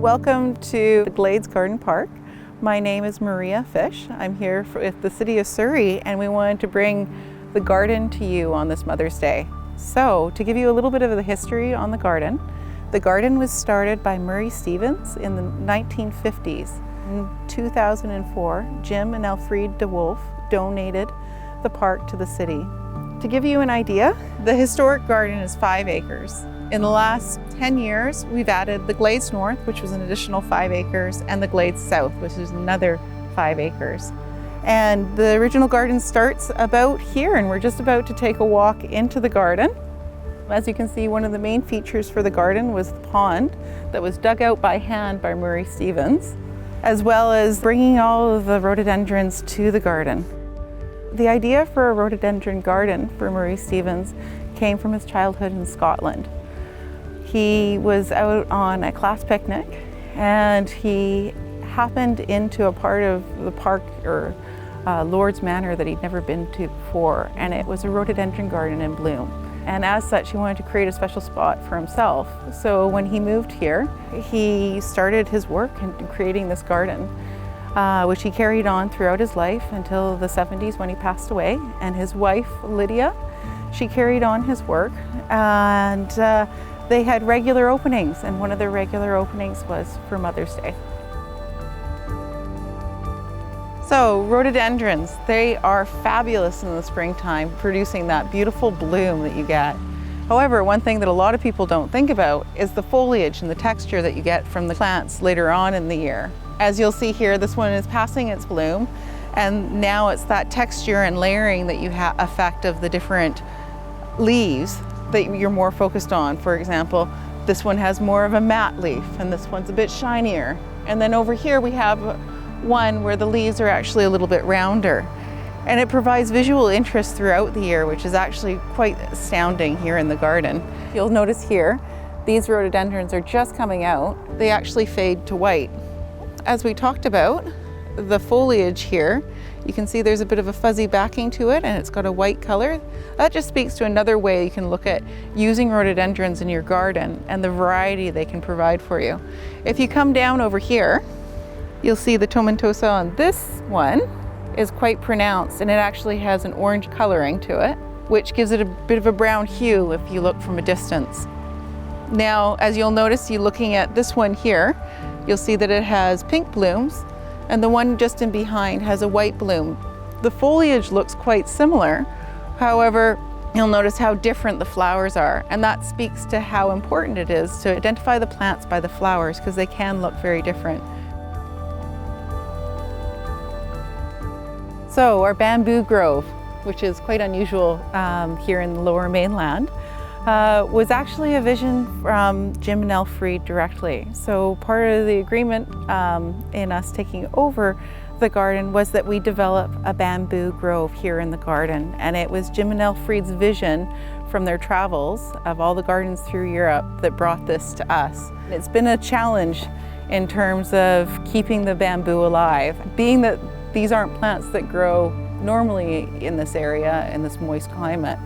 Welcome to the Glades Garden Park. My name is Maria Fish. I'm here with the City of Surrey, and we wanted to bring the garden to you on this Mother's Day. So, to give you a little bit of the history on the garden was started by Murray Stevens in the 1950s. In 2004, Jim and Elfriede de Wolf donated the park to the city. To give you an idea, the historic garden is 5 acres. In the last 10 years, we've added the Glades North, which was an additional 5 acres, and the Glades South, which is another 5 acres. And the original garden starts about here, and we're just about to take a walk into the garden. As you can see, one of the main features for the garden was the pond that was dug out by hand by Murray Stevens, as well as bringing all of the rhododendrons to the garden. The idea for a rhododendron garden for Murray Stevens came from his childhood in Scotland. He was out on a class picnic and he happened into a part of the park or Lord's Manor that he'd never been to before, and it was a rhododendron garden in bloom. And as such, he wanted to create a special spot for himself. So when he moved here, he started his work in creating this garden, which he carried on throughout his life until the 70s when he passed away. And his wife, Lydia, she carried on his work, and they had regular openings, and one of their regular openings was for Mother's Day. So rhododendrons, they are fabulous in the springtime, producing that beautiful bloom that you get. However, one thing that a lot of people don't think about is the foliage and the texture that you get from the plants later on in the year. As you'll see here, this one is passing its bloom, and now it's that texture and layering that you have effect of the different leaves that you're more focused on. For example, this one has more of a matte leaf, and this one's a bit shinier. And then over here we have one where the leaves are actually a little bit rounder. And it provides visual interest throughout the year, which is actually quite astounding here in the garden. You'll notice here, these rhododendrons are just coming out. They actually fade to white. As we talked about, the foliage here, you can see there's a bit of a fuzzy backing to it, and it's got a white color. That just speaks to another way you can look at using rhododendrons in your garden and the variety they can provide for you. If you come down over here, you'll see the tomentosa on this one is quite pronounced, and it actually has an orange coloring to it, which gives it a bit of a brown hue if you look from a distance. Now, as you'll notice, you looking at this one here, you'll see that it has pink blooms, and the one just in behind has a white bloom. The foliage looks quite similar. However, you'll notice how different the flowers are, and that speaks to how important it is to identify the plants by the flowers, because they can look very different. So our bamboo grove, which is quite unusual here in the Lower Mainland, was actually a vision from Jim and Elfriede directly. So part of the agreement in us taking over the garden was that we develop a bamboo grove here in the garden. And it was Jim and Elfriede's vision from their travels of all the gardens through Europe that brought this to us. It's been a challenge in terms of keeping the bamboo alive, being that these aren't plants that grow normally in this area, in this moist climate.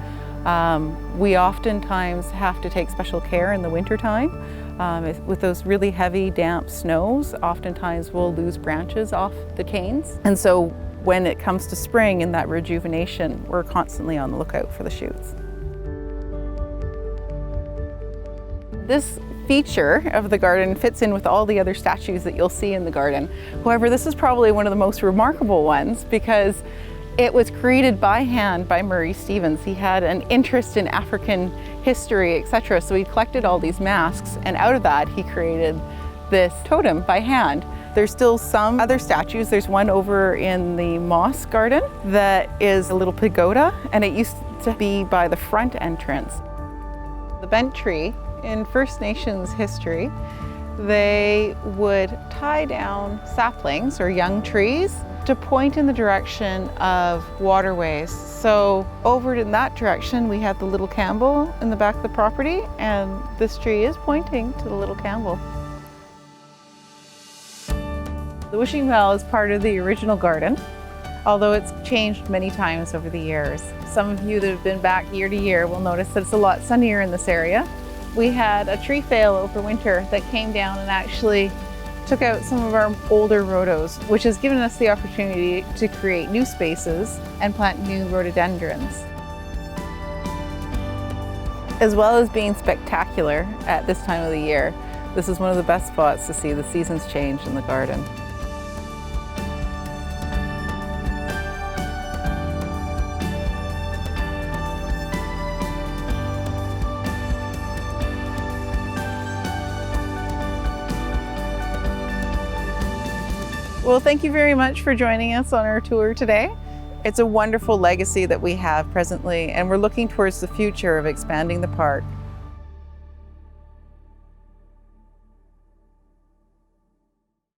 We oftentimes have to take special care in the wintertime. With those really heavy, damp snows, oftentimes we'll lose branches off the canes. And so when it comes to spring and that rejuvenation, we're constantly on the lookout for the shoots. This feature of the garden fits in with all the other statues that you'll see in the garden. However, this is probably one of the most remarkable ones because it was created by hand by Murray Stevens. He had an interest in African history, etc. So he collected all these masks, and out of that he created this totem by hand. There's still some other statues. There's one over in the Moss Garden that is a little pagoda, and it used to be by the front entrance. The bent tree, in First Nations history, they would tie down saplings or young trees to point in the direction of waterways. So over in that direction we have the Little Campbell in the back of the property, and this tree is pointing to the Little Campbell. The wishing well is part of the original garden, although it's changed many times over the years. Some of you that have been back year to year will notice that it's a lot sunnier in this area. We had a tree fail over winter that came down and actually took out some of our older rhodos, which has given us the opportunity to create new spaces and plant new rhododendrons. As well as being spectacular at this time of the year, this is one of the best spots to see the seasons change in the garden. Well, thank you very much for joining us on our tour today. It's a wonderful legacy that we have presently, and we're looking towards the future of expanding the park.